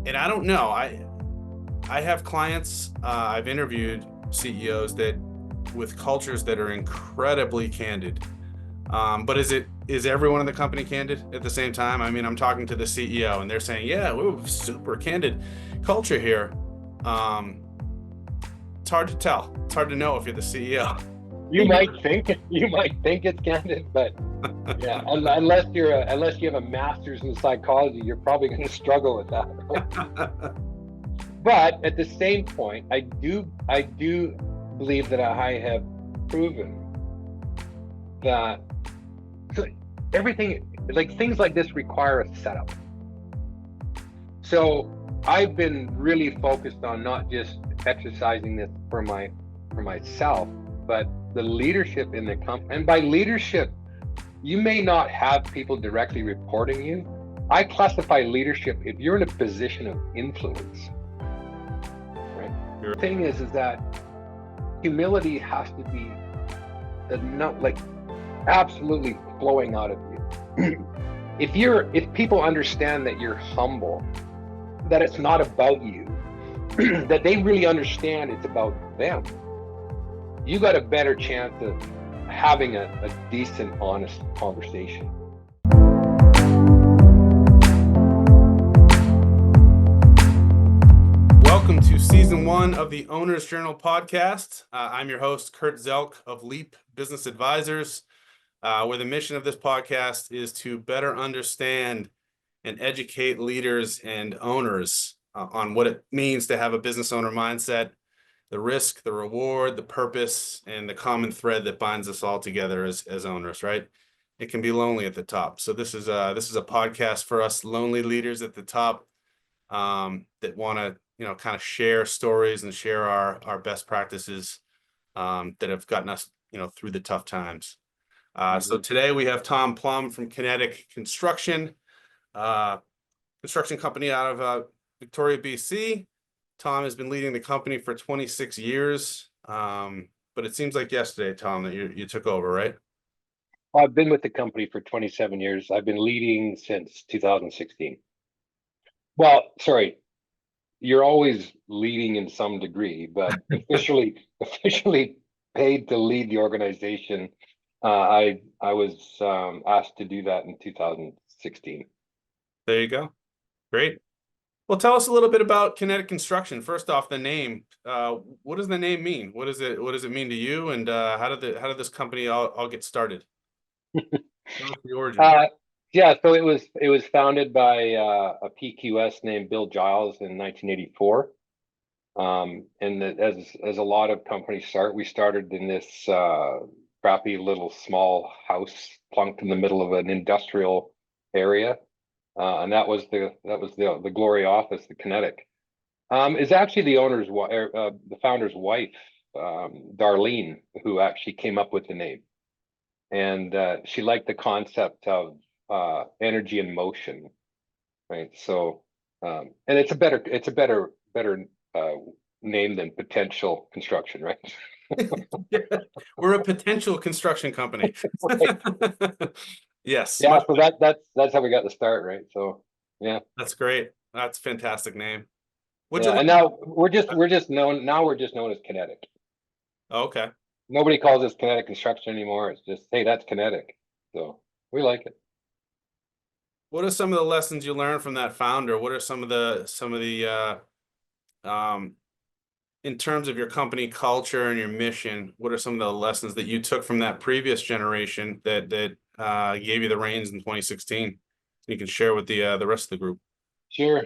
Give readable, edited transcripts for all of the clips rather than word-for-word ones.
And I don't know. I have clients, I've interviewed CEOs that with cultures that are incredibly candid. But is everyone in the company candid at the same time? I mean, I'm talking to the CEO and they're saying, yeah, we're super candid culture here. Um, it's hard to tell. It's hard to know if you're the CEO. You might think it's candid, but yeah, unless you have a master's in psychology, you're probably going to struggle with that. Right? But at the same point, I do believe that I have proven that everything, like things like this, require a setup. So I've been really focused on not just exercising this for myself, but the leadership in the company. And by leadership, you may not have people directly reporting you. I classify leadership if you're in a position of influence. Right. Sure. The thing is that humility has to be not like absolutely flowing out of you. If people understand that you're humble, that it's not about you, that they really understand it's about them, you got a better chance of having a decent, honest conversation. Welcome to season 1 of the Owner's Journal podcast. I'm your host, Kurt Zelk of Leap Business Advisors, where the mission of this podcast is to better understand and educate leaders and owners on what it means to have a business owner mindset, the risk, the reward, the purpose, and the common thread that binds us all together as owners, right? It can be lonely at the top. So this is a podcast for us lonely leaders at the top that want to, kind of share stories and share our best practices that have gotten us, through the tough times. So today we have Tom Plumb from Kinetic Construction company out of Victoria, BC. Tom has been leading the company for 26 years, but it seems like yesterday, Tom, that you took over, right? I've been with the company for 27 years. I've been leading since 2016. Well, sorry, you're always leading in some degree, but officially paid to lead the organization. I was asked to do that in 2016. There you go. Great. Well, tell us a little bit about Kinetic Construction. First off, the name. What does the name mean? What does it mean to you? And how did this company all get started? Tell us the origin. Yeah, so it was founded by a PQS named Bill Giles in 1984. And as a lot of companies start, we started in this crappy little small house plunked in the middle of an industrial area, and that was the glory office, the Kinetic. Is actually the founder's wife, Darlene, who actually came up with the name, and she liked the concept of energy and motion, right? So, and it's a better name than potential construction, right? Yeah, we're a potential construction company. Yes, Yeah, so that's how we got the start, right? So yeah, that's great. That's a fantastic name. What'd you yeah, and learn? now we're just known as Kinetic. Oh, okay. Nobody calls us Kinetic Construction anymore. It's just, hey, that's Kinetic. So we like it. What are some of the lessons you learned from that founder? What are some of the in terms of your company culture and your mission, what are some of the lessons that you took from that previous generation that gave you the reins in 2016? You can share with the rest of the group. Sure.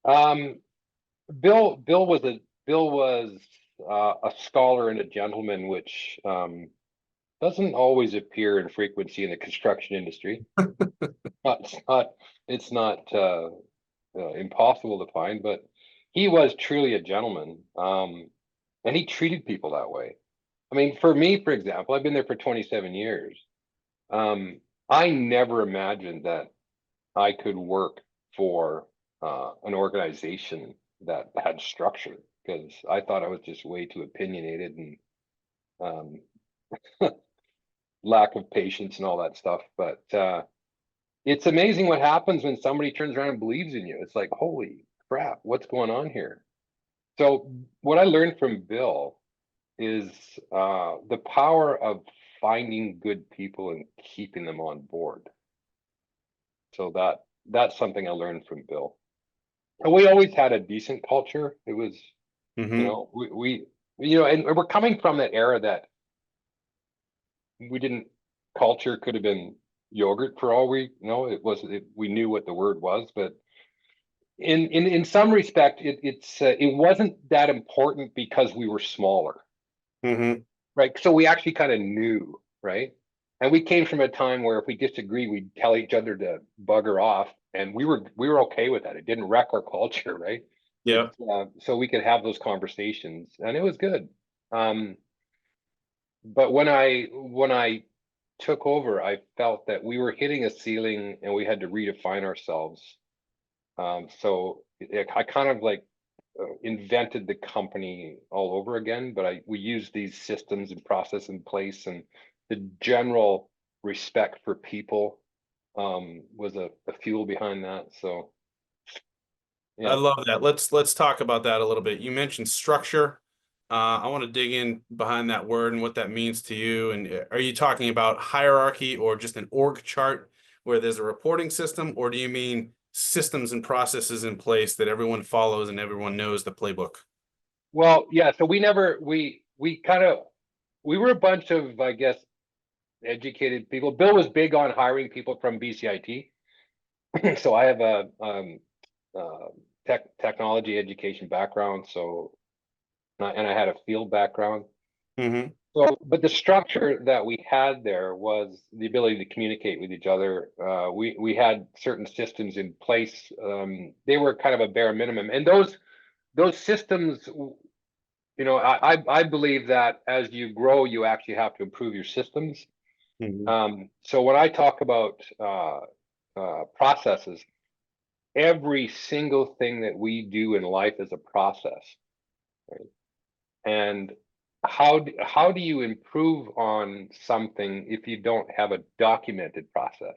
Um, Bill was a scholar and a gentleman, which doesn't always appear in frequency in the construction industry. It's not impossible to find, but he was truly a gentleman, and he treated people that way. I mean, for me, for example, I've been there for 27 years. I never imagined that I could work for an organization that had structure, because I thought I was just way too opinionated and lack of patience and all that stuff. But it's amazing what happens when somebody turns around and believes in you. It's like, holy crap, what's going on here? So what I learned from Bill is the power of finding good people and keeping them on board. So that's something I learned from Bill. And we always had a decent culture. It was, Mm-hmm. and we're coming from that era that we didn't, culture could have been yogurt for all we know. We knew what the word was, but in some respect, it wasn't that important because we were smaller, Mm-hmm. right? So we actually kind of knew, right? And we came from a time where if we disagree, we'd tell each other to bugger off, and we were okay with that. It didn't wreck our culture, right? Yeah. So we could have those conversations, and it was good. But when I took over, I felt that we were hitting a ceiling, and we had to redefine ourselves. I kind of like invented the company all over again, but we used these systems and process in place, and the general respect for people was a fuel behind that. So I yeah. love that. Let's talk about that a little bit. You mentioned structure. I want to dig in behind that word and what that means to you. And are you talking about hierarchy or just an org chart where there's a reporting system, or do you mean systems and processes in place that everyone follows and everyone knows the playbook? Well, yeah. So we were a bunch of, I guess, educated people. Bill was big on hiring people from BCIT. So I have a uh, technology education background. And I had a field background. Mm-hmm. So, but the structure that we had there was the ability to communicate with each other. We had certain systems in place. They were kind of a bare minimum, and those systems, I believe that as you grow, you actually have to improve your systems. Mm-hmm. So when I talk about processes, every single thing that we do in life is a process, right? And how do you improve on something if you don't have a documented process?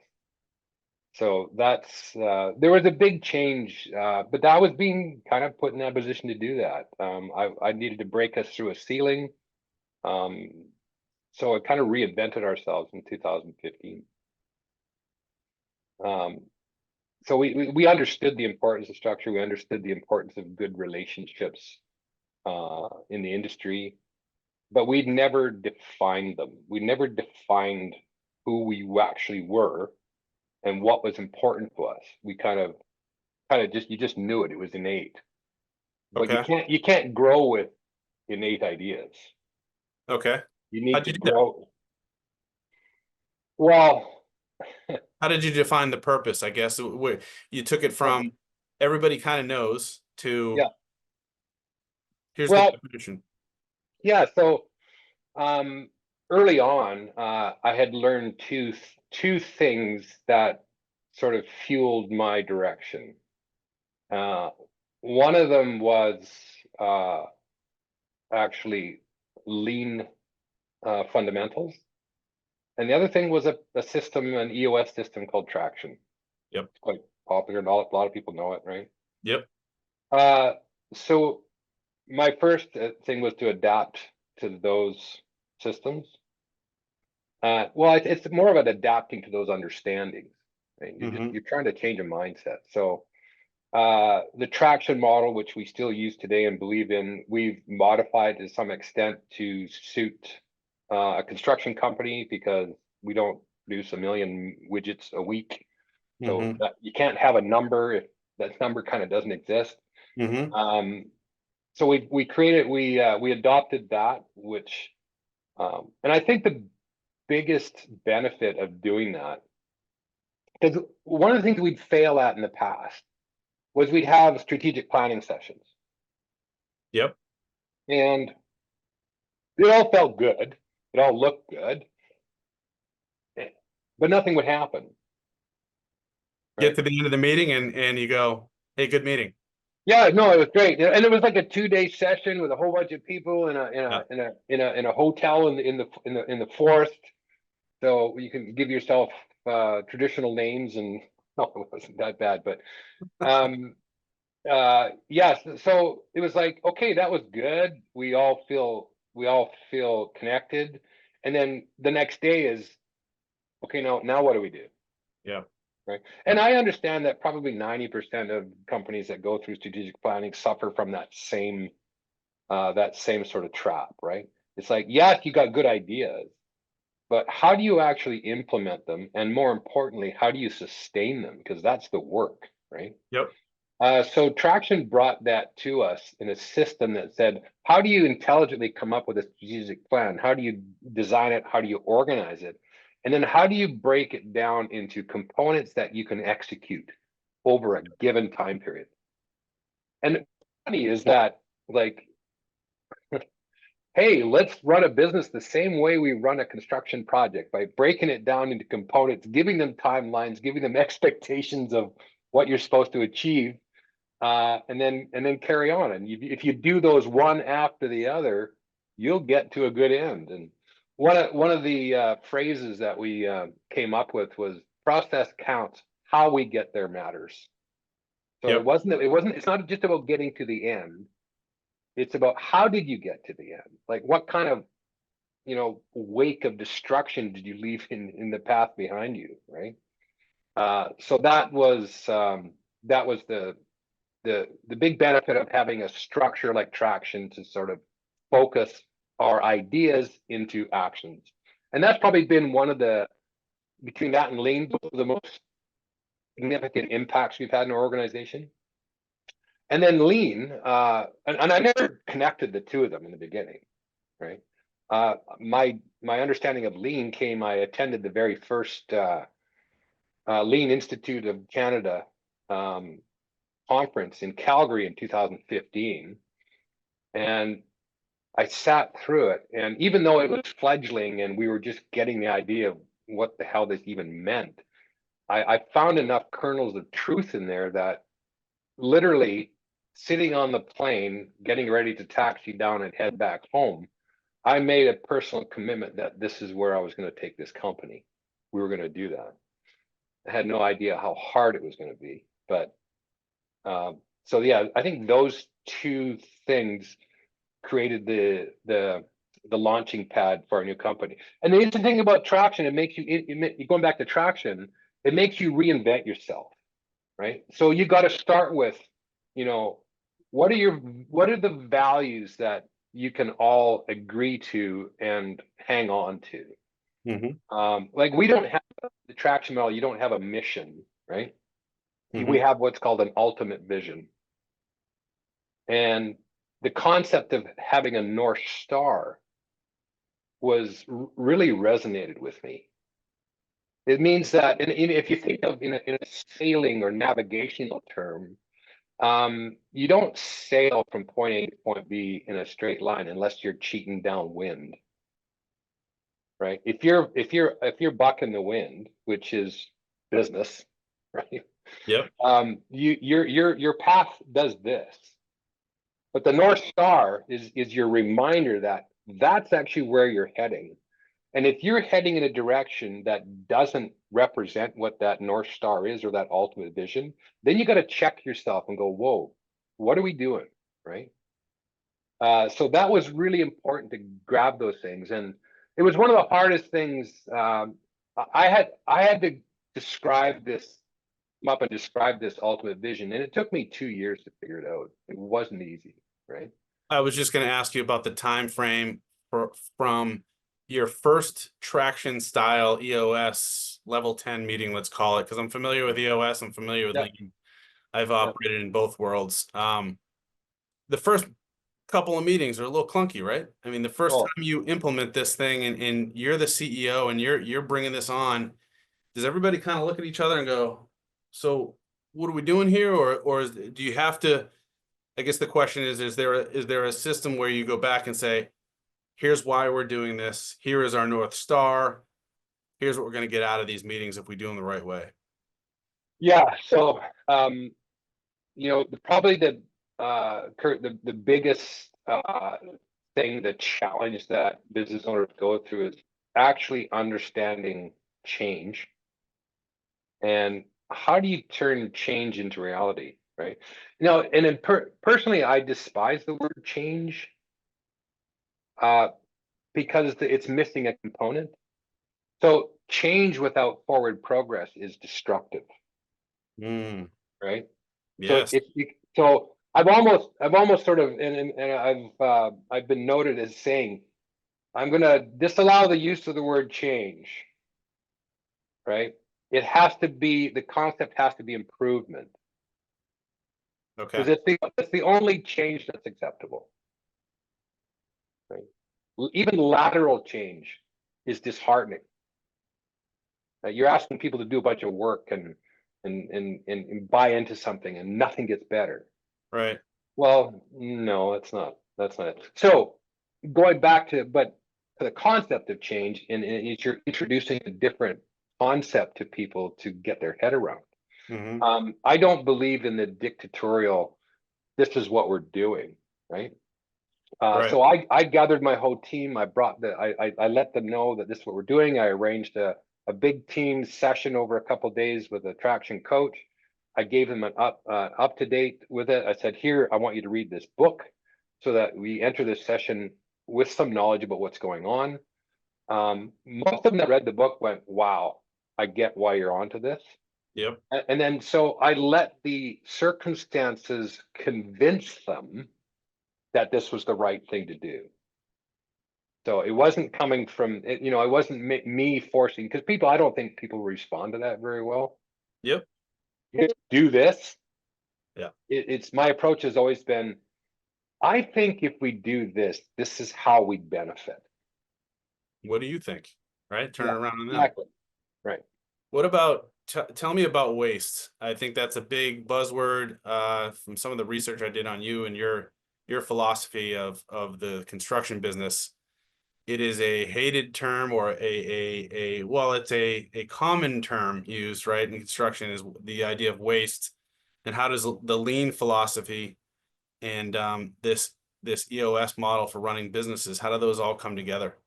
So there was a big change, but I was being kind of put in that position to do that. I needed to break us through a ceiling. Um, so it kind of reinvented ourselves in 2015. Um, so we understood the importance of structure. We understood the importance of good relationships in the industry, but we'd never defined them. We never defined who we actually were and what was important to us. We kind of just, you just knew it. It was innate. But you Okay. can't grow with innate ideas. Okay. You How'd need to you do that? grow. Well, How did you define the purpose? I guess you took it from everybody kind of knows to yeah. here's the Well, definition. yeah. So um, early on, I had learned two things that sort of fueled my direction. Uh, One of them was uh, actually lean fundamentals, and the other thing was a system, an EOS system called traction. Yep. It's quite popular, and a lot of people know it, right? Yep. Uh, so my first thing was to adapt to those systems. Well, it's more of an adapting to those understandings. Right? Mm-hmm. You're trying to change a mindset. So the traction model, which we still use today and believe in, we've modified to some extent to suit a construction company because we don't produce 1 million widgets a week. So Mm-hmm. that, you can't have a number if that number kind of doesn't exist. Mm-hmm. Um, so we adopted that, which and I think the biggest benefit of doing that, because one of the things we'd fail at in the past was we'd have strategic planning sessions, Yep. and it all felt good, it all looked good, but nothing would happen, Get right? to the end of the meeting and you go, hey, good meeting. Yeah, no, it was great, and it was like a 2-day session with a whole bunch of people in a in Yeah. a in a in a in a hotel in the forest. So you can give yourself traditional names, and no, it wasn't that bad, but um, Yes, so it was like, okay, that was good. We all feel connected. And then the next day is, okay, now what do we do? Yeah. Right. And I understand that probably 90% of companies that go through strategic planning suffer from that same sort of trap, right? It's like, yes, you got good ideas, but how do you actually implement them? And more importantly, how do you sustain them? Because that's the work, right? Yep. So Traction brought that to us in a system that said, how do you intelligently come up with a strategic plan? How do you design it? How do you organize it? And then how do you break it down into components that you can execute over a given time period? And funny is that, like, hey, let's run a business the same way we run a construction project by breaking it down into components, giving them timelines, giving them expectations of what you're supposed to achieve, and then carry on. And if you do those one after the other, you'll get to a good end. And one of the phrases that we came up with was process counts. How we get there matters. So Yep. it's not just about getting to the end. It's about how did you get to the end? Like what kind of wake of destruction did you leave in the path behind you, right? So that was the big benefit of having a structure like Traction to sort of focus our ideas into actions. And that's probably been one of the, between that and Lean, the most significant impacts we've had in our organization. And then Lean, and I never connected the two of them in the beginning, right? My understanding of Lean came, I attended the very first Lean Institute of Canada conference in Calgary in 2015. And I sat through it. And even though it was fledgling and we were just getting the idea of what the hell this even meant, I found enough kernels of truth in there that literally sitting on the plane, getting ready to taxi down and head back home, I made a personal commitment that this is where I was going to take this company. We were going to do that. I had no idea how hard it was going to be, but so yeah, I think those two things created the launching pad for our new company. And the interesting thing about Traction, it makes you going back to Traction, it makes you reinvent yourself, right? So you got to start with, what are the values that you can all agree to and hang on to? Like we don't have the Traction model, you don't have a mission, right? We have what's called an ultimate vision. And the concept of having a North Star was really resonated with me. It means that, and if you think of in a sailing or navigational term, you don't sail from point A to point B in a straight line unless you're cheating downwind, right? If you're bucking the wind, which is business, right? Yep. Your path does this. But the North Star is your reminder that that's actually where you're heading. And if you're heading in a direction that doesn't represent what that North Star is or that ultimate vision, then you got to check yourself and go, whoa, what are we doing? Right. So that was really important to grab those things. And it was one of the hardest things. I had to describe this up and describe this ultimate vision. And it took me 2 years to figure it out. It wasn't easy, right? I was just going to ask you about the time frame from your first Traction style EOS level 10 meeting, let's call it, because I'm familiar with EOS, I'm familiar with Yeah. Lean. I've operated in both worlds. The first couple of meetings are a little clunky, right? I mean, the first time you implement this thing and you're the CEO and you're bringing this on, does everybody kind of look at each other and go, so what are we doing here? Or do you have to, I guess the question is there a system where you go back and say, here's why we're doing this. Here is our North Star. Here's what we're going to get out of these meetings if we do them the right way. Yeah. So, probably Kurt, the biggest thing, the challenge that business owners go through is actually understanding change. And how do you turn change into reality? right? And personally, I despise the word change, because it's missing a component. So change without forward progress is destructive, Mm, right? So yes. so I've almost sort of, and I've been noted as saying, I'm going to disallow the use of the word change, right? The concept has to be improvement, Okay. because it's the only change that's acceptable, right? Even lateral change is disheartening. You're asking people to do a bunch of work and buy into something, and nothing gets better. Right. Well, no, that's not it. So going back to the concept of change, and you're introducing a different concept to people to get their head around. Hmm. I don't believe in the dictatorial, this is what we're doing, right? Right. So I gathered my whole team. I let them know that this is what we're doing. I arranged a big team session over a couple of days with a traction coach. I gave them an up to date with it. I said, here, I want you to read this book so that we enter this session with some knowledge about what's going on. Most of them that read the book went, wow, I get why you're onto this. Yep. And then so I let the circumstances convince them that this was the right thing to do. So it wasn't coming from it, it wasn't me forcing, because I don't think people respond to that very well. Yep. Do this. Yeah. It's my approach has always been, I think if we do this, this is how we benefit. What do you think? Right. Turn Yeah, it around on them. exactly. Right. What about tell me about waste? I think that's a big buzzword from some of the research I did on you and your philosophy of the construction business. It is a hated term, or a well, it's a common term used, right, in construction, is the idea of waste. And how does the lean philosophy and this EOS model for running businesses, how do those all come together?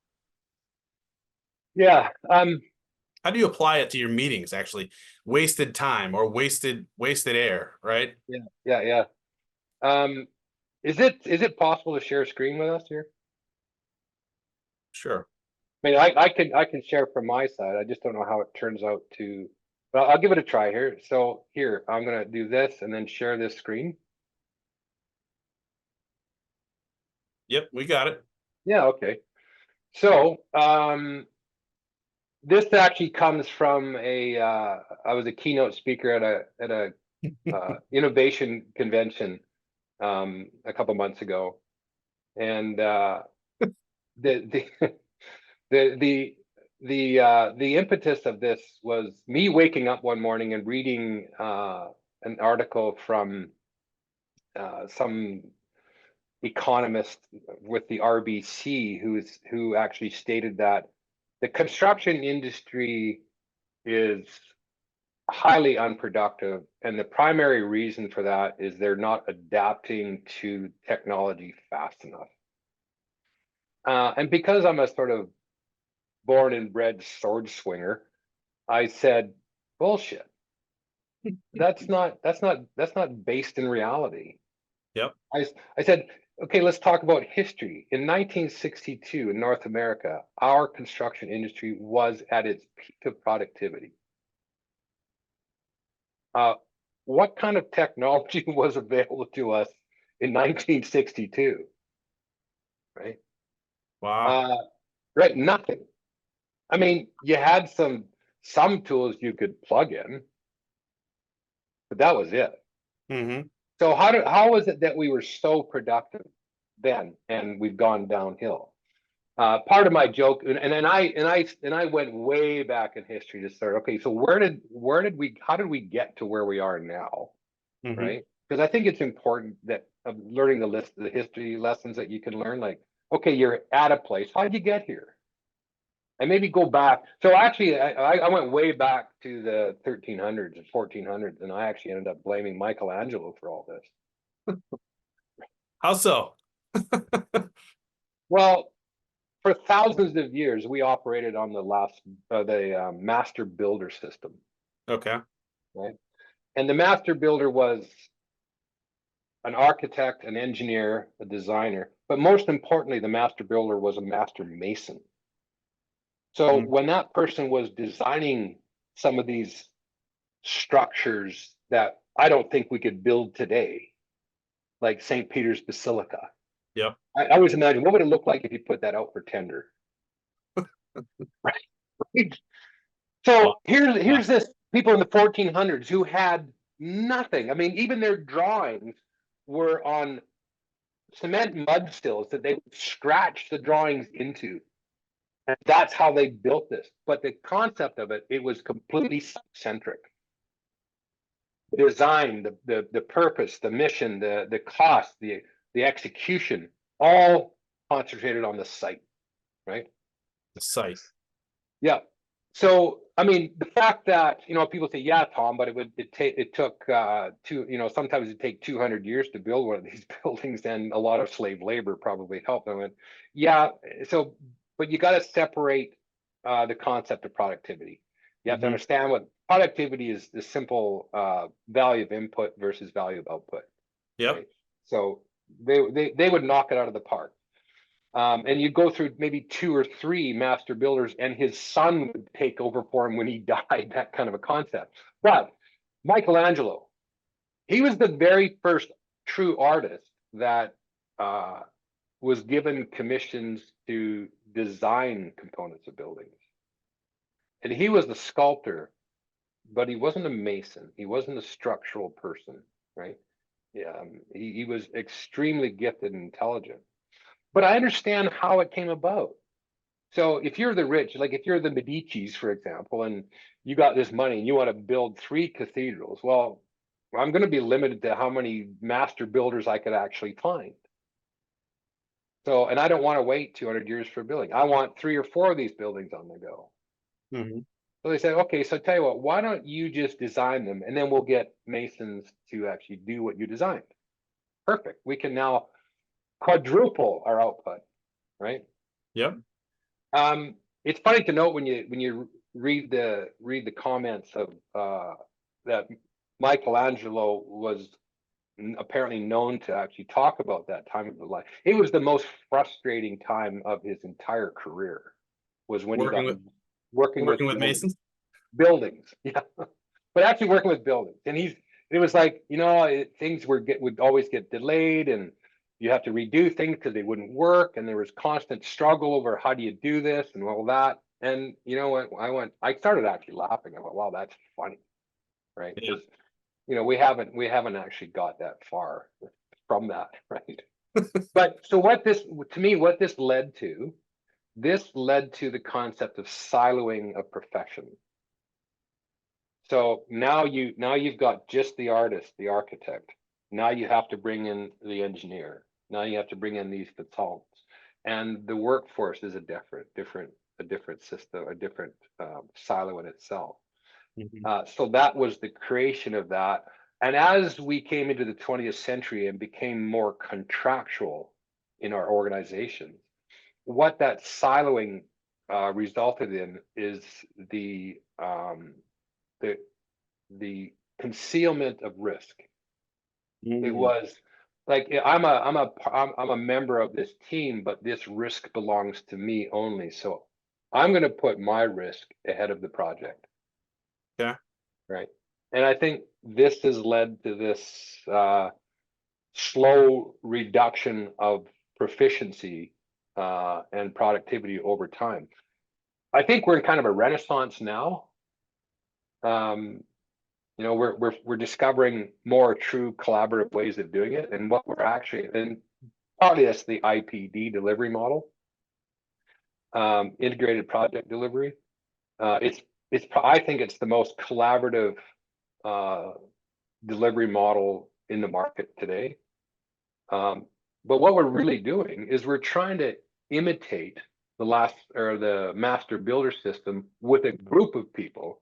Yeah. How do you apply it to your meetings, actually? Wasted time or wasted air, right? Yeah. Yeah. Yeah. Um, is it possible to share a screen with us here? Sure. I mean, I can share from my side. I just don't know how it turns out to, but I'll give it a try here. So here, I'm gonna do this and then share this screen. Yep, we got it. Yeah, okay. So this actually comes from I was a keynote speaker at a innovation convention a couple months ago, and the the the the impetus of this was me waking up one morning and reading an article from some economist with the RBC who actually stated that the construction industry is highly unproductive, and the primary reason for that is they're not adapting to technology fast enough. And because I'm a sort of born and bred sword swinger, I said, bullshit. That's not based in reality. Yep. I said, okay, let's talk about history. In 1962 in North America, our construction industry was at its peak of productivity. Uh, what kind of technology was available to us in 1962? Right? Wow. Uh, right, nothing. I mean, you had some tools you could plug in, but that was it. Mm-hmm. So how was it that we were so productive then, and we've gone downhill? Part of my joke, and I went way back in history to start. Okay, so how did we get to where we are now, Mm-hmm. right? Because I think it's important that learning the history lessons that you can learn. Like, okay, you're at a place. How did you get here? And maybe go back. So actually, I went way back to the 1300s and 1400s, and I actually ended up blaming Michelangelo for all this. How so? Well, for thousands of years, we operated on the master builder system, Okay. right? And the master builder was an architect, an engineer, a designer, but most importantly, the master builder was a master mason. So when that person was designing some of these structures that I don't think we could build today, like St. Peter's Basilica. Yep. I always imagine, what would it look like if you put that out for tender? Right. So here's this people in the 1400s who had nothing. I mean, even their drawings were on cement mud stills that they would scratch the drawings into. And that's how they built this. But the concept of it, it was completely centric. The design, the purpose, the mission, the cost, the execution, all concentrated on the site, right? The site. Yeah. So, I mean, the fact that, people say, yeah, Tom, but it took sometimes it'd take 200 years to build one of these buildings, and a lot of slave labor probably helped them. And yeah, so, but you got to separate the concept of productivity. You have to understand what productivity is: the simple value of input versus value of output. Yep. Right? So they would knock it out of the park. And you go through maybe 2 or 3 master builders, and his son would take over for him when he died, that kind of a concept. But Michelangelo, he was the very first true artist that was given commissions to design components of buildings. And he was the sculptor, but he wasn't a mason. He wasn't a structural person, right? Yeah, he was extremely gifted and intelligent. But I understand how it came about. So if you're the rich, like if you're the Medicis, for example, and you got this money and you want to build 3 cathedrals, well, I'm going to be limited to how many master builders I could actually find. So, and I don't want to wait 200 years for a building. I want 3 or 4 of these buildings on the go. So they said, okay, so tell you what, why don't you just design them, and then we'll get masons to actually do what you designed. Perfect. We can now quadruple our output, right? Yep. It's funny to note when you read the comments of that Michelangelo was apparently known to actually talk about that time of his life. It was the most frustrating time of his entire career, was when he got working with masons, buildings. Yeah, but actually working with buildings, and it was like, things would always get delayed, and you have to redo things because they wouldn't work, and there was constant struggle over how do you do this and all that. And you know what, I started actually laughing. I went, wow, that's funny, right? Because we haven't actually got that far from that, right? But so what this led to the concept of siloing of profession. So now you've got just the artist, the architect. Now you have to bring in the engineer. Now you have to bring in these consultants, and the workforce is a different system, a different silo in itself. So that was the creation of that. And as we came into the 20th century and became more contractual in our organizations, what that siloing resulted in is the concealment of risk. It was like, I'm a member of this team, but this risk belongs to me only. So I'm going to put my risk ahead of the project. Yeah. Right. And I think this has led to this slow reduction of proficiency and productivity over time. I think we're in kind of a renaissance now. We're discovering more true collaborative ways of doing it, and what we're actually, and partly that's the IPD delivery model, integrated project delivery. I think it's the most collaborative delivery model in the market today. But what we're really doing is we're trying to imitate the master builder system with a group of people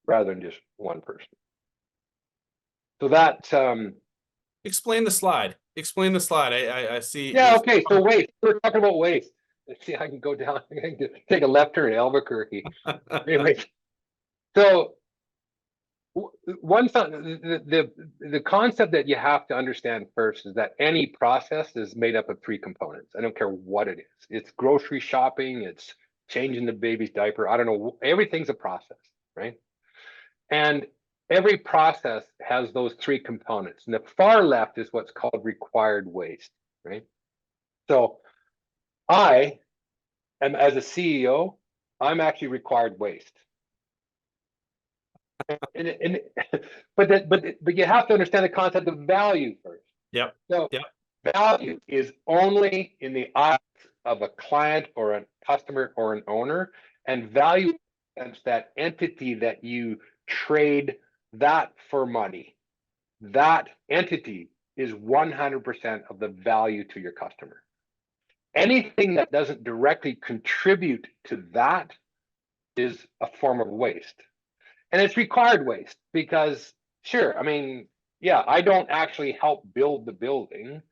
rather than just one person. So that explain the slide. I see. Yeah, okay. So waste. We're talking about waste. Let's see, I can go down. I can take a left turn in Albuquerque. Anyway, so One thing, the concept that you have to understand first is that any process is made up of three components. I don't care what it is. It's grocery shopping, it's changing the baby's diaper. I don't know. Everything's a process, right? And every process has those three components. And the far left is what's called required waste, right? So I am, as a CEO, I'm actually required waste. And but you have to understand the concept of value first. Yep. So Yep. value is only in the eyes of a client or a customer or an owner, and value is that entity that you trade that for money. That entity is 100% of the value to your customer. Anything that doesn't directly contribute to that is a form of waste. And it's required waste because, sure, I mean, yeah, I don't actually help build the building,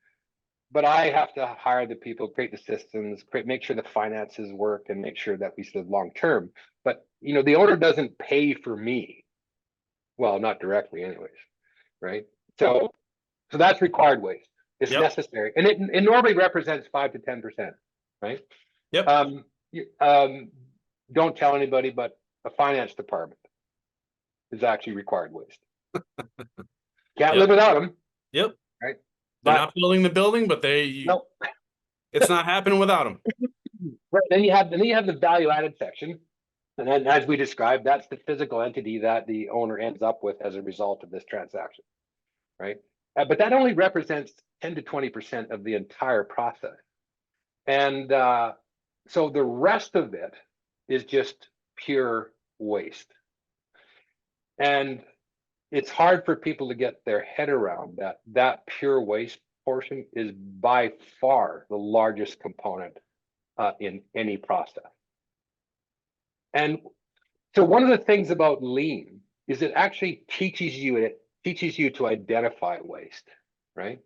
but I have to hire the people, create the systems, make sure the finances work, and make sure that we live long term. But the owner doesn't pay for me. Well, not directly, anyways, right? So that's required waste. It's Yep. necessary, and it normally represents 5 to 10%, right? Yep. Don't tell anybody, but a finance department is actually required waste. Can't Yep. live without them, Yep. right? They're But not building the building, but no, it's not happening without them. right. Then you have the value added section, and then as we described, that's the physical entity that the owner ends up with as a result of this transaction, right? But that only represents 10 to 20% of the entire process, and so the rest of it is just pure waste. And it's hard for people to get their head around that pure waste portion is by far the largest component in any process. And so one of the things about lean is it actually teaches you to identify waste, right?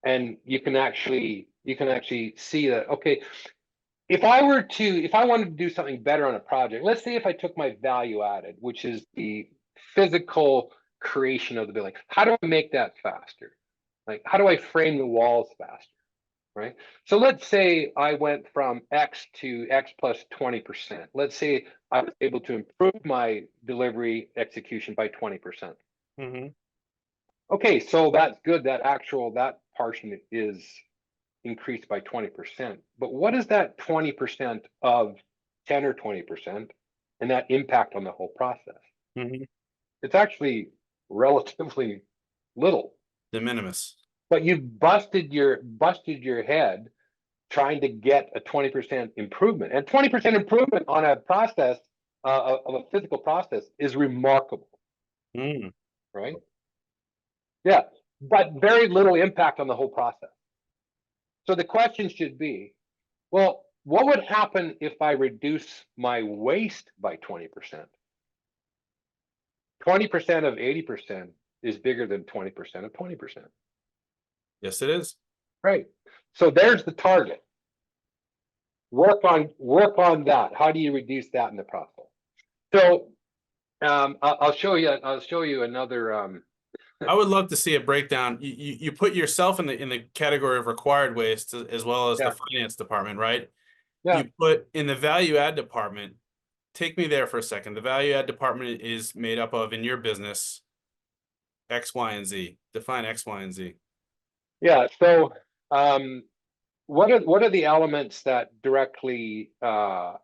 And you can actually see that, okay, if I wanted to do something better on a project, let's say if I took my value added, which is the physical creation of the building, how do I make that faster? Like, how do I frame the walls faster? Right. So let's say I went from X to X plus 20%. Let's say I was able to improve my delivery execution by 20%. Mm-hmm. Okay, so that's good. That portion is increased by 20%. But what is that 20% of 10 or 20% and that impact on the whole process? Mm-hmm. It's actually relatively little. De minimis. But you've busted your head trying to get a 20% improvement. And 20% improvement on a process of a physical process is remarkable, Mm. right? Yeah, but very little impact on the whole process. So the question should be, well, what would happen if I reduce my waste by 20%? 20% of 80% is bigger than 20% of 20%. Yes, it is. Right. So there's the target. Work on that. How do you reduce that in the process? So I'll show you another. I would love to see a breakdown. You put yourself in the category of required waste as well as the Yeah, finance department, right? yeah, You put in the value add department. Take me there for a second. The value add department is made up of, in your business, X, Y, and Z. Define X, Y, and Z. yeah. So what are the elements that directly add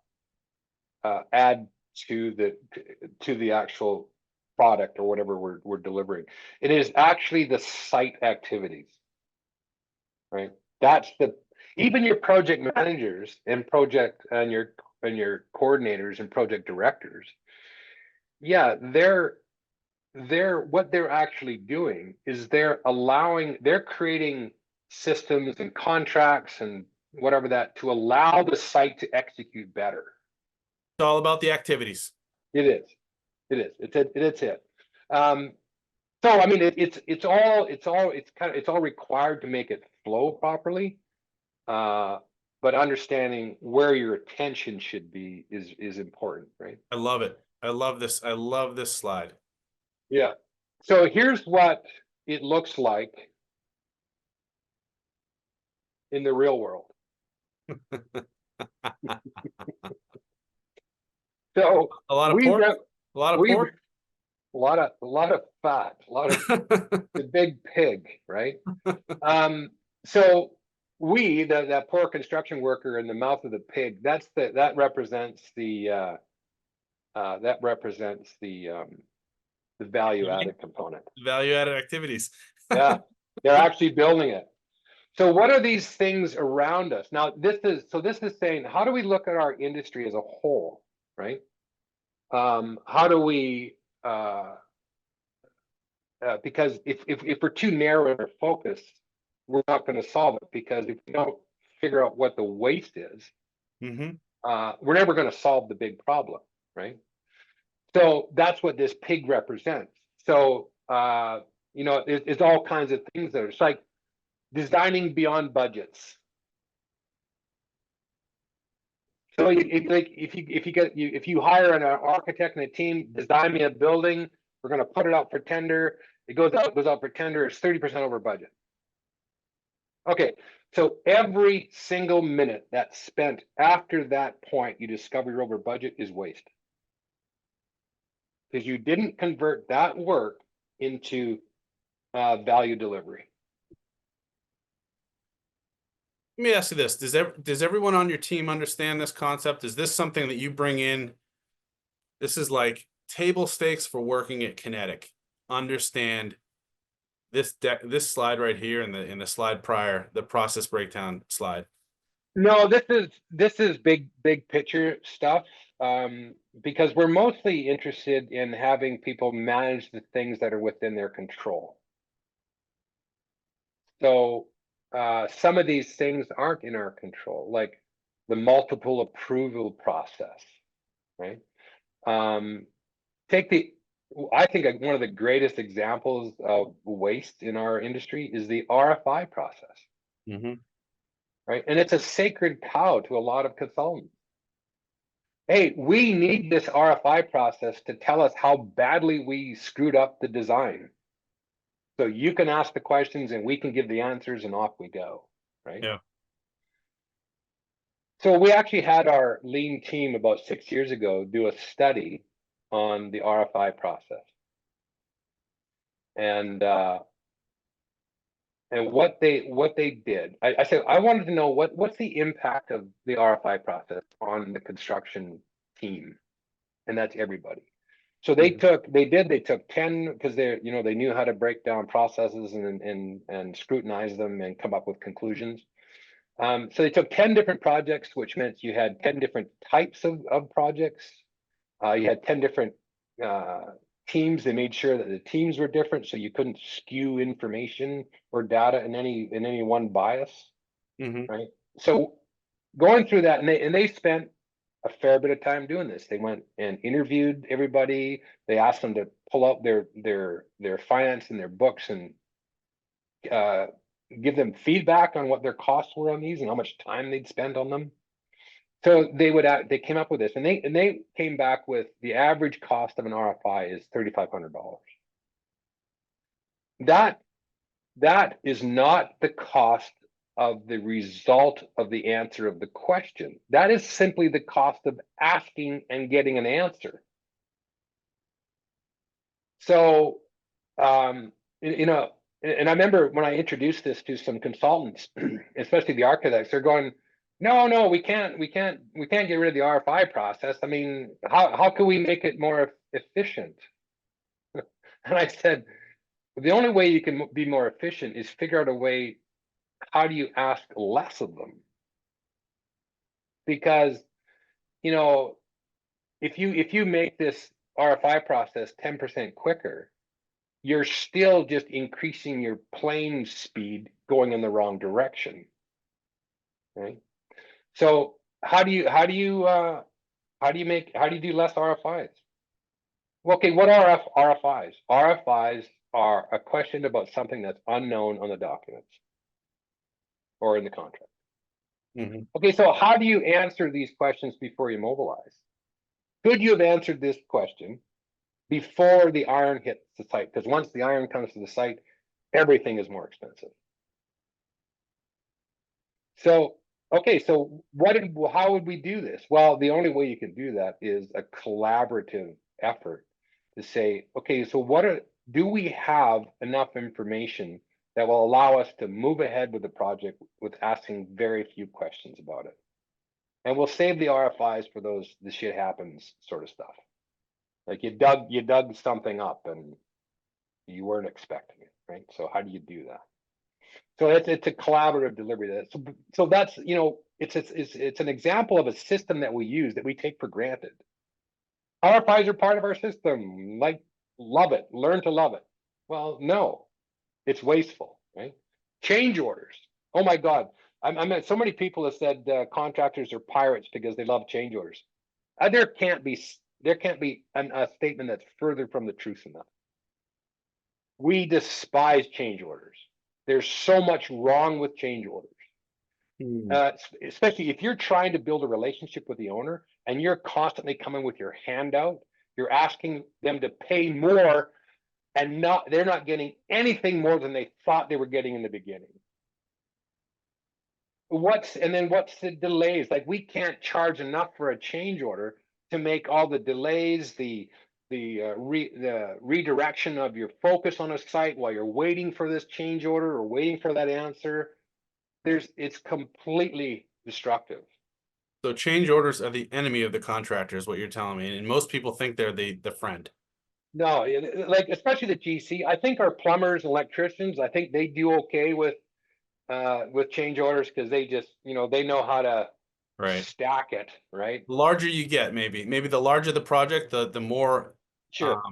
to the actual product or whatever we're delivering? It is actually the site activities, right? That's even your project managers and your coordinators and project directors. Yeah, what they're actually doing is they're creating systems and contracts and whatever that to allow the site to execute better. It's all about the activities. It is. It's it. So I mean, it's all required to make it flow properly. But understanding where your attention should be is important, right? I love it. I love this. I love this slide. Yeah. So here's what it looks like in the real world. So A lot of we pork, rep, a lot of we pork. a lot of fat, a lot of the big pig, right? So that poor construction worker in the mouth of the pig, that represents the value added component. Value-added activities. Yeah, they're actually building it. So what are these things around us? Now, this is saying, how do we look at our industry as a whole, right? How do we, because if we're too narrow in our focus, we're not going to solve it, because if we don't figure out what the waste is, Mm-hmm. we're never going to solve the big problem, right? So that's what this pig represents. So, it's all kinds of things there. It's like designing beyond budgets. So if you hire an architect and a team, design me a building, we're going to put it out for tender. It goes out for tender. It's 30% over budget. Okay, so every single minute that's spent after that point, you discover you're over budget, is waste, because you didn't convert that work into value delivery. Let me ask you this: does everyone on your team understand this concept? Is this something that you bring in? This is like table stakes for working at Kinetic. Understand this slide right here, and in the slide prior, the process breakdown slide. No, this is big picture stuff, because we're mostly interested in having people manage the things that are within their control. So some of these things aren't in our control, like the multiple approval process, right? I think one of the greatest examples of waste in our industry is the RFI process, Mm-hmm. right? And it's a sacred cow to a lot of consultants. Hey, we need this RFI process to tell us how badly we screwed up the design. So you can ask the questions and we can give the answers, and off we go, right? Yeah. So we actually had our lean team about 6 years ago do a study on the RFI process. And what they did, I said, I wanted to know what's the impact of the RFI process on the construction team, and that's everybody. So they took 10, because they knew how to break down processes and scrutinize them and come up with conclusions. So they took 10 different projects, which meant you had 10 different types of projects. You had 10 different teams. They made sure that the teams were different, so you couldn't skew information or data in any one bias, Mm-hmm. right? So going through that, and they spent a fair bit of time doing this. They went and interviewed everybody. They asked them to pull out their finance and their books and give them feedback on what their costs were on these and how much time they'd spend on them. So they came up with this, and they came back with the average cost of an RFI is $3,500. That is not the cost of the result of the answer of the question. That is simply the cost of asking and getting an answer. So, and I remember when I introduced this to some consultants, especially the architects, they're going, no, we can't get rid of the RFI process. I mean, how can we make it more efficient? And I said, the only way you can be more efficient is figure out a way, how do you ask less of them? Because, if you make this RFI process 10% quicker, you're still just increasing your plane speed going in the wrong direction, right? So how do you do less RFIs? Well, okay, what are RFIs? RFIs are a question about something that's unknown on the documents or in the contract. Mm-hmm. Okay, so how do you answer these questions before you mobilize? Could you have answered this question before the iron hits the site, because once the iron comes to the site, everything is more expensive. So, okay, so how would we do this? Well, the only way you can do that is a collaborative effort to say, okay, so do we have enough information that will allow us to move ahead with the project with asking very few questions about it? And we'll save the RFIs for the shit happens sort of stuff. Like you dug something up and you weren't expecting it, right? So how do you do that? So it's a collaborative delivery. So that's, it's an example of a system that we use that we take for granted. RFIs are part of our system. Like, love it, learn to love it. Well, no, it's wasteful, right? Change orders. Oh my God. I met so many people have said contractors are pirates because they love change orders. There can't be a statement that's further from the truth than that. We despise change orders. There's so much wrong with change orders. Especially if you're trying to build a relationship with the owner and you're constantly coming with your hand out, you're asking them to pay more and they're not getting anything more than they thought they were getting in the beginning. What's the delays? Like, we can't charge enough for a change order to make all the delays, the redirection of your focus on a site while you're waiting for this change order or waiting for that answer. It's completely destructive. So change orders are the enemy of the contractor, is what you're telling me, and most people think they're the friend. No, like especially the GC. I think our plumbers, electricians, I think they do okay with change orders because they just, they know how to stack it, right? The larger you get, maybe the larger the project, the more sure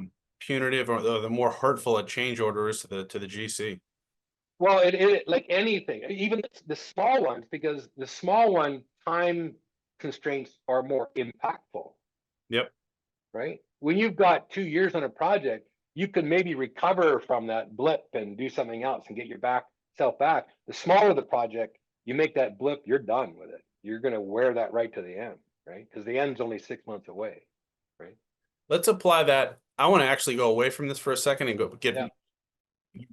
punitive or the more hurtful a change order is to the GC. Well, it like anything, even the small ones, because the small one time constraints are more impactful. Yep. Right? When you've got 2 years on a project, you can maybe recover from that blip and do something else and get your self back. The smaller the project, you make that blip, you're done with it. You're going to wear that right to the end, right? Because the end's only 6 months away, right? Let's apply that. I want to actually go away from this for a second and get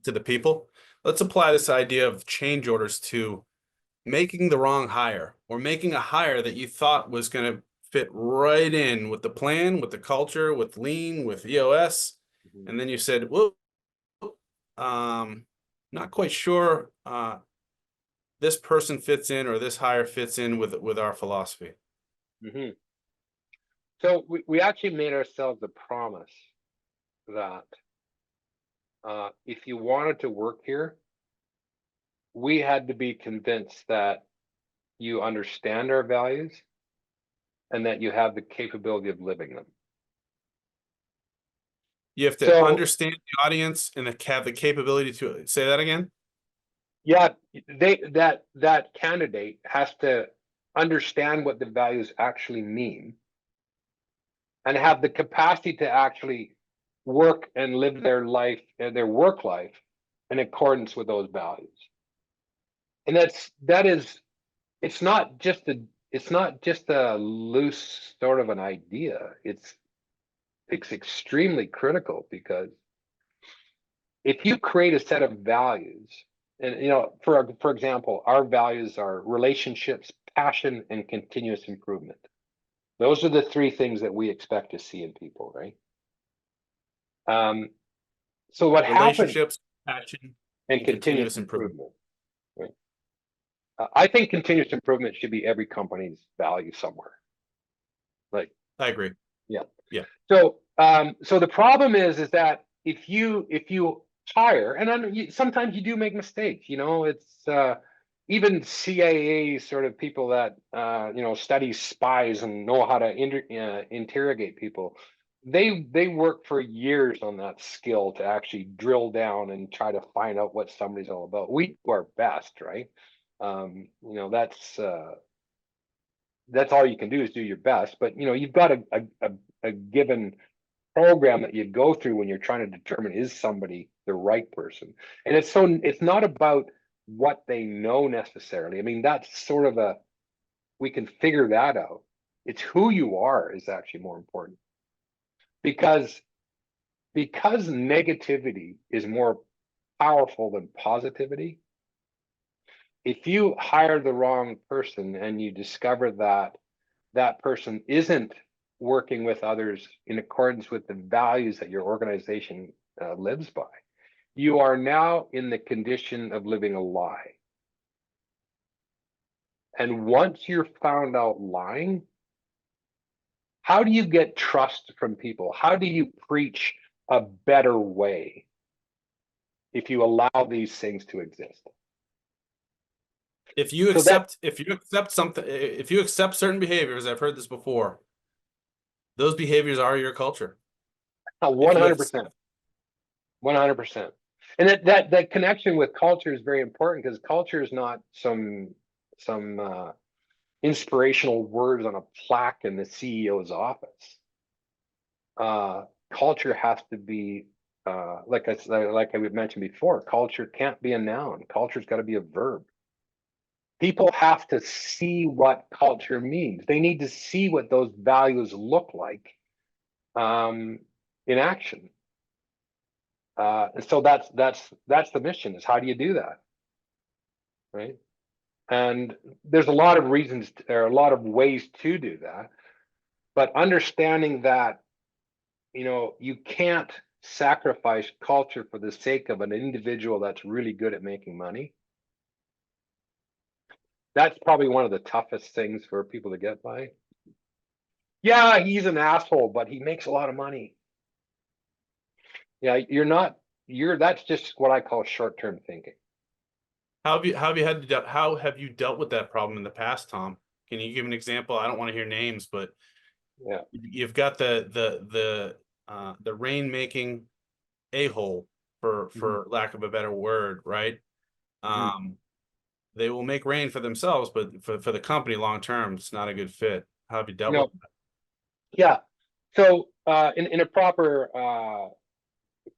to the people. Let's apply this idea of change orders to making the wrong hire or making a hire that you thought was going to fit right in with the plan, with the culture, with lean, with EOS. And then you said, well, not quite sure this person fits in or this hire fits in with our philosophy. So we actually made ourselves a promise that if you wanted to work here, we had to be convinced that you understand our values and that you have the capability of living them. You have to understand the audience and have the capability to say that again. Yeah, that candidate has to understand what the values actually mean and have the capacity to actually work and live their life and their work life in accordance with those values. And it's not just a loose sort of an idea. It's extremely critical, because if you create a set of values, and for example, our values are relationships, passion, and continuous improvement. Those are the 3 things that we expect to see in people, right? So what relationships, passion, and continuous improvement. Right? I think continuous improvement should be every company's value somewhere. Like, I agree. Yeah. So the problem is that if you hire, and sometimes you do make mistakes, it's even CIA sort of people that study spies and know how to interrogate people. They work for years on that skill to actually drill down and try to find out what somebody's all about. We do our best, right? That's all you can do is do your best, but you've got a given program that you go through when you're trying to determine, is somebody the right person? And it's not about what they know necessarily. I mean, that's sort of we can figure that out. It's who you are is actually more important, because because negativity is more powerful than positivity, if you hire the wrong person and you discover that that person isn't working with others in accordance with the values that your organization lives by, you are now in the condition of living a lie. And once you're found out lying, how do you get trust from people? How do you preach a better way if you allow these things to exist? If you So that accept certain behaviors, I've heard this before, those behaviors are your culture. 100%, 100%. And that connection with culture is very important, because culture is not some inspirational words on a plaque in the CEO's office. Culture has to be like I mentioned before, culture can't be a noun. Culture's got to be a verb. People have to see what culture means. They need to see what those values look like in action. And so that's the mission, is how do you do that, right? And there's a lot of reasons, there are a lot of ways to do that, but understanding that, you can't sacrifice culture for the sake of an individual that's really good at making money. That's probably one of the toughest things for people to get by. Yeah, he's an asshole, but he makes a lot of money. Yeah, that's just what I call short-term thinking. How have you dealt with that problem in the past, Tom? Can you give an example? I don't want to hear names, but Yeah. you've got the rain-making a-hole, for lack of a better word, right? They will make rain for themselves, but for the company long term, it's not a good fit. How have you dealt with that? Yeah. So in a proper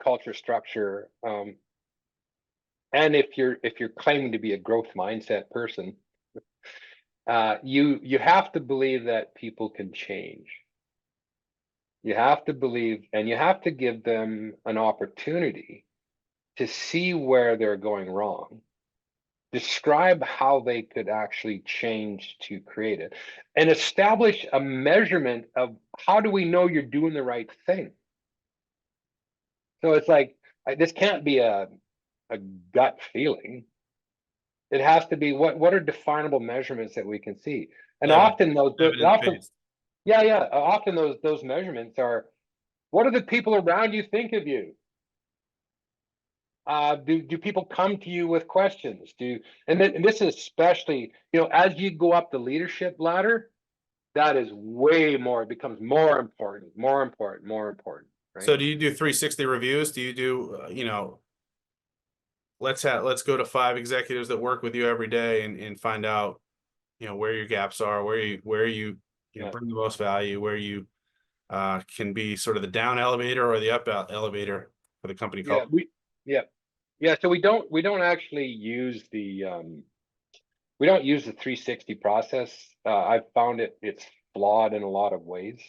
culture structure, and if you're claiming to be a growth mindset person, you have to believe that people can change. You have to believe, and you have to give them an opportunity to see where they're going wrong, describe how they could actually change to create it, and establish a measurement of how do we know you're doing the right thing. So it's like, this can't be a gut feeling. It has to be, what are definable measurements that we can see. And often those measurements are, what do the people around you think of you? Do people come to you with questions? And this is especially, as you go up the leadership ladder, that is way more, it becomes more important, right? So do you do 360 reviews? Do you do, let's go to 5 executives that work with you every day and find out, where your gaps are, where you bring the most value, where you can be sort of the down elevator or the up elevator for the company culture. So we don't actually use the 360 process. I've found it's flawed in a lot of ways.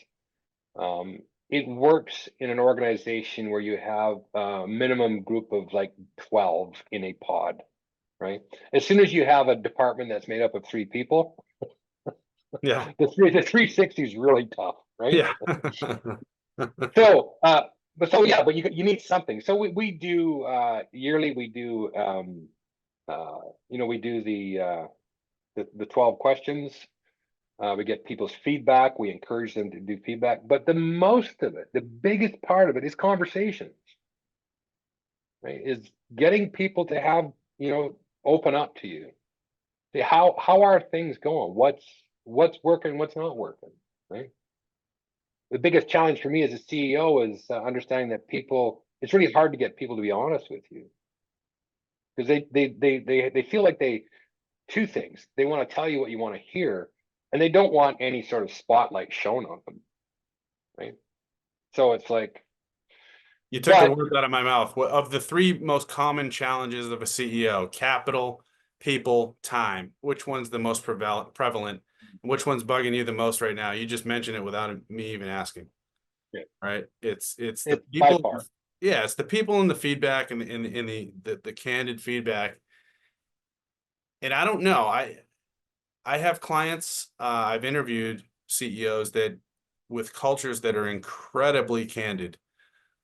It works in an organization where you have a minimum group of like 12 in a pod, right? As soon as you have a department that's made up of 3 people, Yeah. the 360 is really tough, right? Yeah. So, but you need something. So we do yearly. We do we do the 12 questions. We get people's feedback. We encourage them to do feedback. But the most of it, the biggest part of it, is conversations. Right? Is getting people to have open up to you. Say, how are things going? What's working? What's not working? Right? The biggest challenge for me as a CEO is understanding that it's really hard to get people to be honest with you, because they feel like 2 things. They want to tell you what you want to hear, and they don't want any sort of spotlight shown on them, right? So it's like, You took the words out of my mouth. Of the 3 most common challenges of a CEO: capital, people, time, which one's the most prevalent? Which one's bugging you the most right now? You just mentioned it without me even asking. Yeah. Right? It's by the people. far. Yeah, it's the people and the feedback and the candid feedback. And I don't know. I have clients, I've interviewed CEOs that with cultures that are incredibly candid.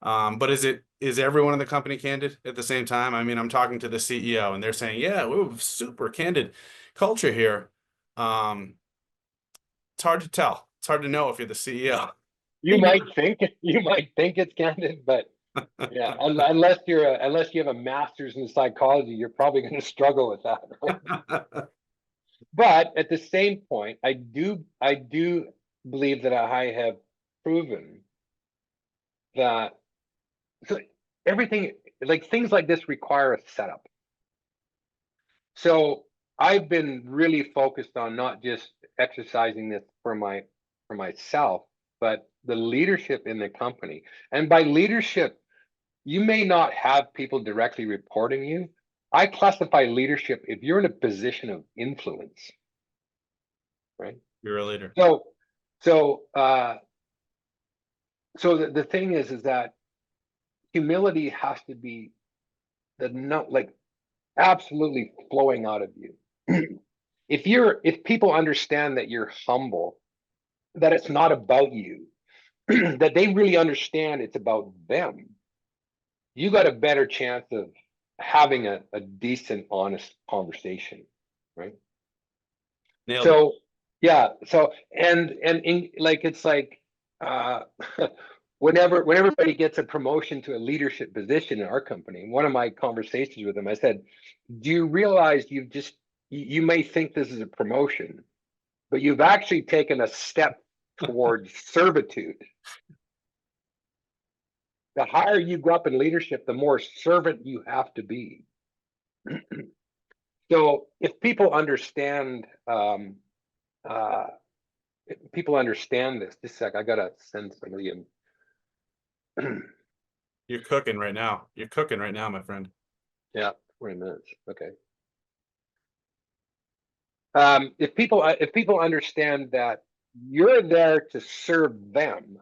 But is everyone in the company candid at the same time? I mean, I'm talking to the CEO and they're saying, yeah, we're super candid culture here. Um, it's hard to tell. It's hard to know if you're the CEO. You might think it's candid, but yeah, unless unless you have a master's in psychology, you're probably going to struggle with that. Right? But at the same point, I do believe that I have proven that so everything like things like this require a setup. So I've been really focused on not just exercising this for myself, but the leadership in the company. And by leadership, you may not have people directly reporting you. I classify leadership if you're in a position of influence, right? You're a leader. So, so, uh, so the thing is that humility has to be the not like absolutely flowing out of you. If people understand that you're humble, that it's not about you, that they really understand it's about them, you got a better chance of having a decent, honest conversation, right? Nailed it. So yeah, so and in, like it's like uh when everybody gets a promotion to a leadership position in our company, one of my conversations with them, I said, do you realize you may think this is a promotion, but you've actually taken a step towards servitude. The higher you go up in leadership, the more servant you have to be. So if people understand uh people understand this. Just a sec, I gotta send somebody in. You're cooking right now. You're cooking right now, my friend. Yeah, 20 minutes. Okay. If people understand that you're there to serve them,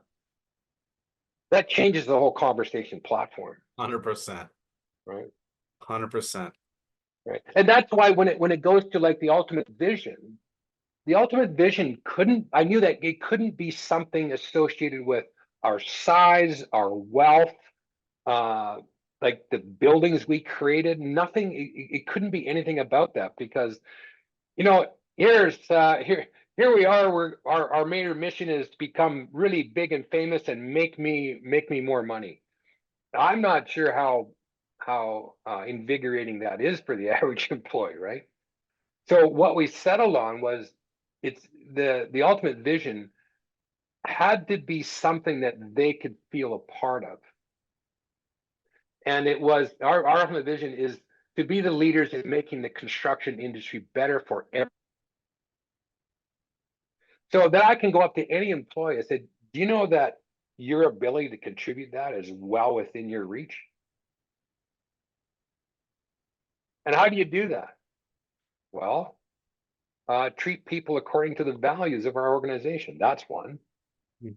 that changes the whole conversation platform, 100%. right? 100%. Right. And that's why when it goes to like the ultimate vision couldn't, I knew that it couldn't be something associated with our size, our wealth, uh, like the buildings we created. Nothing, it couldn't be anything about that because, you know, here we are. Our major mission is to become really big and famous and make me more money. I'm not sure how invigorating that is for the average employee, right? So what we settled on was it's the ultimate vision had to be something that they could feel a part of. And it was our ultimate vision is to be the leaders in making the construction industry better for everyone. So that I can go up to any employee and say, do you know that your ability to contribute that is well within your reach? And how do you do that? Well, treat people according to the values of our organization. That's one. Mhm.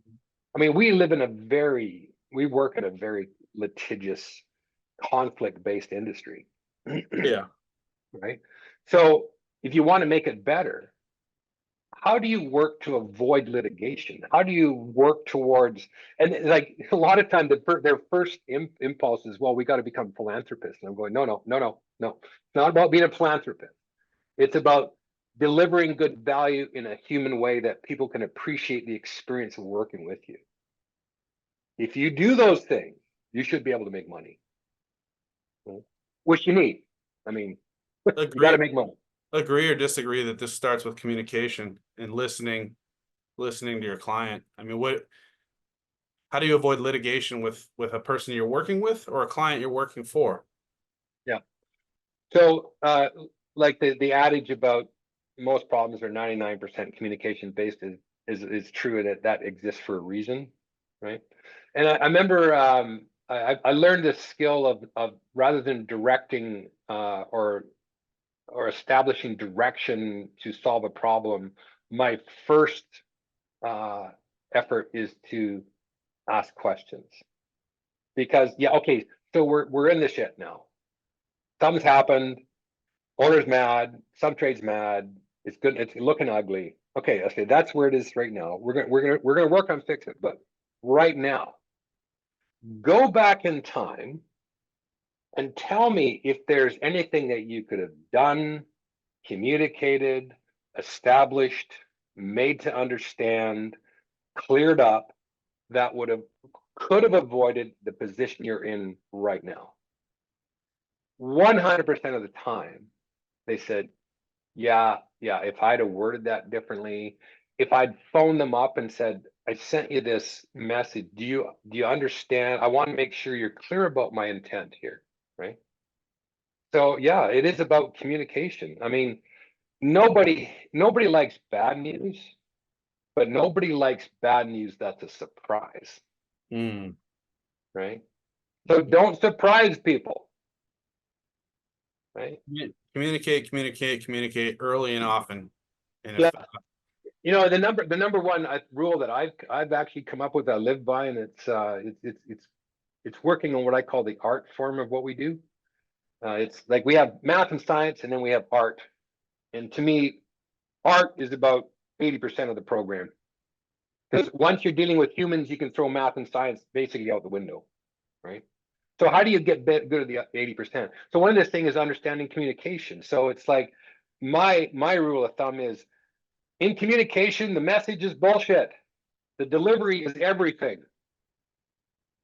I mean, we work in a very litigious, conflict-based industry, Yeah. right? So if you want to make it better, how do you work to avoid litigation? How do you work towards, and like a lot of times their first impulse is, well, we got to become philanthropists. And I'm going, no, no, no, no, no. It's not about being a philanthropist. It's about delivering good value in a human way that people can appreciate the experience of working with you. If you do those things, you should be able to make money, which you need. I mean, you got to Agree, make money. agree or disagree that this starts with communication and listening to your client. I mean, how do you avoid litigation with a person you're working with or a client you're working for? Yeah. So, like the adage about most problems are 99% communication based is true that exists for a reason, right? And I remember I learned this skill of rather than directing or establishing direction to solve a problem, my first uh, effort is to ask questions. because yeah, okay, so we're in the shit now. Something's happened. Owner's mad. Some trade's mad. It's good. It's looking ugly. Okay, that's where it is right now. We're gonna work on fix it, but right now, go back in time and tell me if there's anything that you could have done, communicated, established, made to understand, cleared up that could have avoided the position you're in right now. 100% of the time, they said, yeah, if I'd have worded that differently, if I'd phoned them up and said, I sent you this message, do you understand? I want to make sure you're clear about my intent here, right? So yeah, it is about communication. I mean, nobody likes bad news, but nobody likes bad news that's a surprise, right? So don't surprise people, right? Communicate early and often. And Yeah. if You know, the number one rule that I've actually come up with, I live by, and it's working on what I call the art form of what we do. It's like we have math and science, and then we have art. And to me, art is about 80% of the program. Because once you're dealing with humans, you can throw math and science basically out the window, right? So how do you get good at the 80%? So one of the things is understanding communication. So it's like my rule of thumb is, in communication, the message is bullshit. The delivery is everything.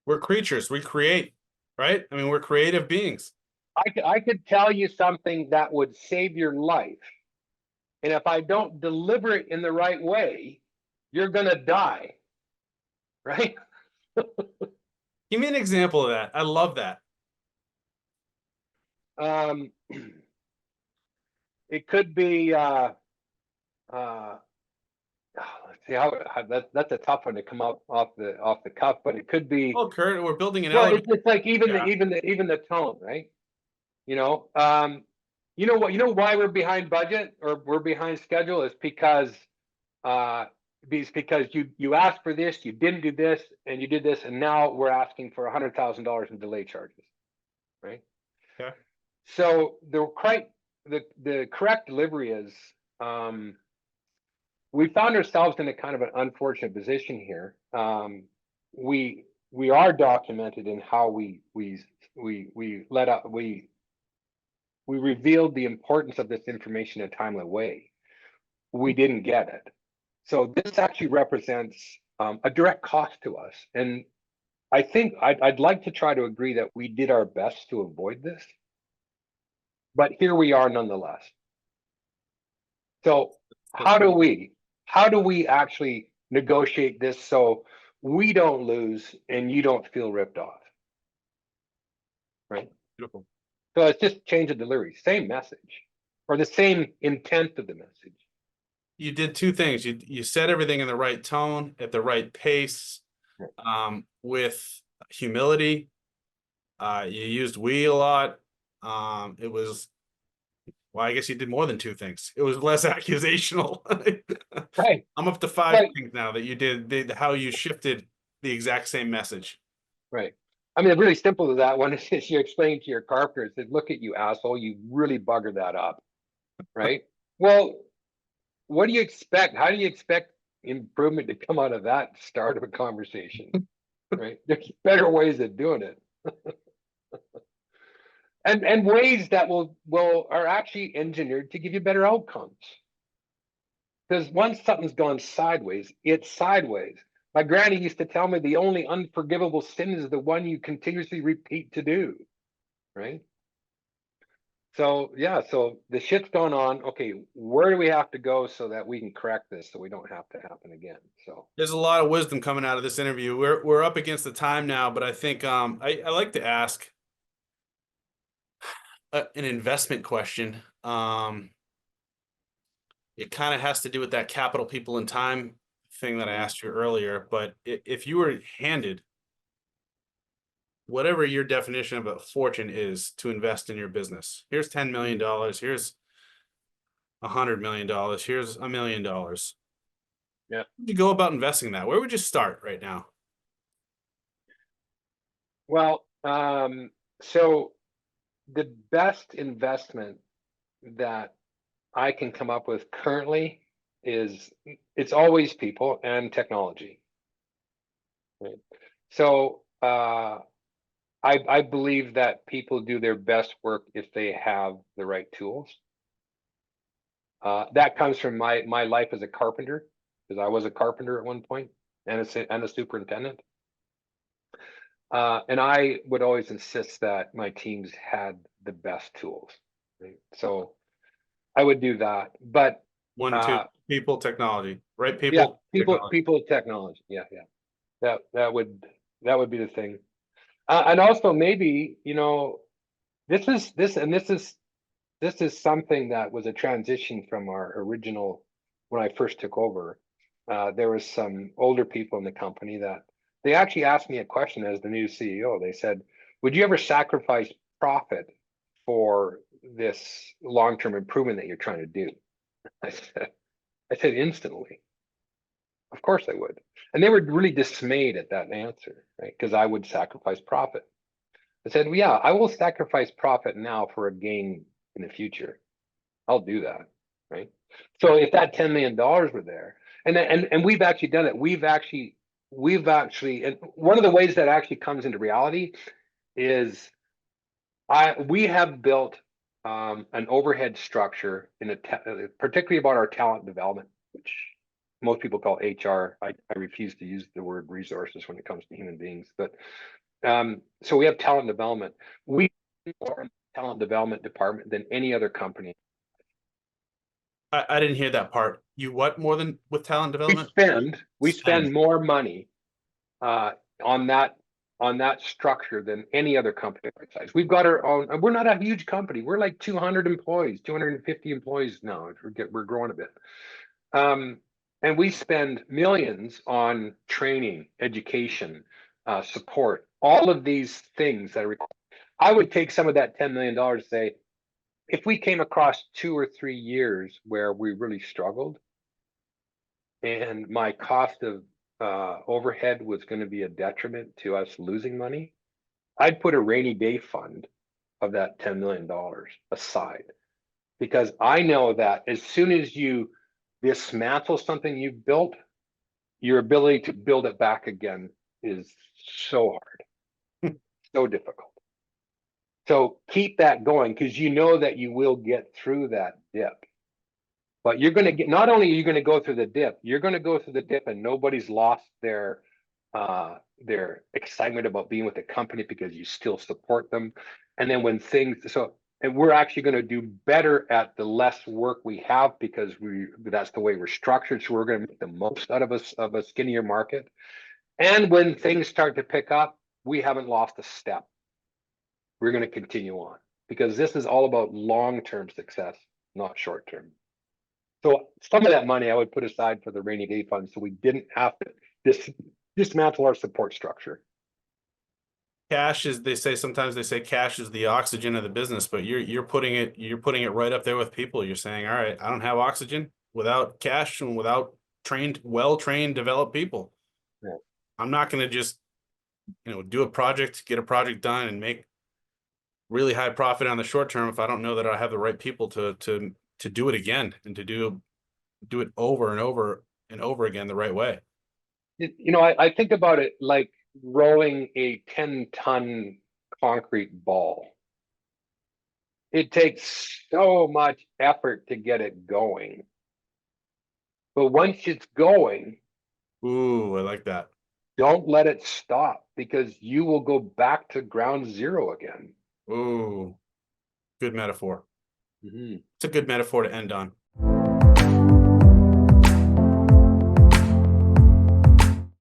we're creatures, we create, right? I mean, we're creative beings. I could tell you something that would save your life. And if I don't deliver it in the right way, you're going to die. Right? Give me an example of that. I love that. It could be, let's see how that's a tough one to come up off the cuff, but it could be. Oh, Kurt, we're building an Well, elevator. it's like even Yeah. the tone, right? You know what? You know why we're behind budget or we're behind schedule is because you asked for this, you didn't do this, and you did this, and now we're asking for $100,000 in delay charges, right? Okay. So the correct delivery is, we found ourselves in a kind of an unfortunate position here. We are documented in how we revealed the importance of this information in a timely way. We didn't get it. So this actually represents a direct cost to us. And I think I'd like to try to agree that we did our best to avoid this, but here we are nonetheless. So how do we actually negotiate this so we don't lose and you don't feel ripped off? Right? Beautiful. So it's just change of delivery, same message, or the same intent of the message. You did two things. You said everything in the right tone, at the right pace, with humility. You used we a lot. It was, well, I guess you did more than two things. It was less accusational. Right. I'm up to five things now that you did, how you shifted the exact same message. Right. I mean, really simple to that one is you explain to your carpenter, said, look at you, asshole, you really buggered that up. Right. Well, what do you expect? How do you expect improvement to come out of that start of a conversation? Right. There's better ways of doing it. and ways that are actually engineered to give you better outcomes. Because once something's gone sideways, it's sideways. My granny used to tell me the only unforgivable sin is the one you continuously repeat to do, right? So yeah, so the shit's going on. Okay, where do we have to go so that we can correct this so we don't have to happen again? So there's a lot of wisdom coming out of this interview. We're up against the time now, but I think I like to ask an investment question. It kind of has to do with that capital, people, and time thing that I asked you earlier. But if you were handed whatever your definition of a fortune is to invest in your business, here's $10 million, here's $100 million, here's $1 million. yeah, How would you go about investing that? Where would you start right now? Well, so the best investment that I can come up with currently is it's always people and technology. Right? So I believe that people do their best work if they have the right tools. That comes from my life as a carpenter, because I was a carpenter at one point and a superintendent. And I would always insist that my teams had the best tools. Right? So I would do that. But 1, 2, people, technology, right? yeah, People, people, technology. people, technology. Yeah, yeah. That would be the thing. And also maybe, this is something that was a transition from our original when I first took over. There was some older people in the company that they actually asked me a question as the new CEO. They said, "Would you ever sacrifice profit for this long-term improvement that you're trying to do?" I said instantly, "Of course I would." And they were really dismayed at that answer, right? Because I would sacrifice profit. I said, well, yeah, I will sacrifice profit now for a gain in the future. I'll do that, right? So if that $10 million were there, and we've actually done it, we've actually, and one of the ways that actually comes into reality is we have built an overhead structure particularly about our talent development, which most people call HR. I refuse to use the word resources when it comes to human beings, but so we have talent development. We are in the talent development department than any other company. I didn't hear that part. You what more than with talent development? We spend more money on that structure than any other company our size. We've got our own. We're not a huge company. We're like 200 employees, 250 employees now. We're growing a bit. And we spend millions on training, education, support, all of these things that are required. I would take some of that $10 million to say, if we came across 2 or 3 years where we really struggled and my cost of overhead was going to be a detriment to us losing money, I'd put a rainy day fund of that $10 million aside, because I know that as soon as you dismantle something you've built, your ability to build it back again is so hard, so difficult. So keep that going, because you know that you will get through that dip. But you're going to get, not only are you going to go through the dip, you're going to go through the dip and nobody's lost their excitement about being with the company because you still support them. And then when and we're actually going to do better at the less work we have, because that's the way we're structured. So we're going to make the most out of a skinnier market. And when things start to pick up, we haven't lost a step. We're going to continue on, because this is all about long-term success, not short-term. So some of that money I would put aside for the rainy day fund, so we didn't have to dismantle our support structure. Cash is, sometimes they say cash is the oxygen of the business, but you're putting it right up there with people. You're saying, all right, I don't have oxygen without cash and without well-trained, developed people. Yeah. I'm not going to just, do a project, get a project done and make really high profit on the short term if I don't know that I have the right people to do it again and to do it over and over and over again the right way. I think about it like rolling a 10-ton concrete ball. It takes so much effort to get it going. But once it's going, Ooh, I like that. don't let it stop, because you will go back to ground zero again. Ooh, good metaphor. Mm-hmm. It's a good metaphor to end on.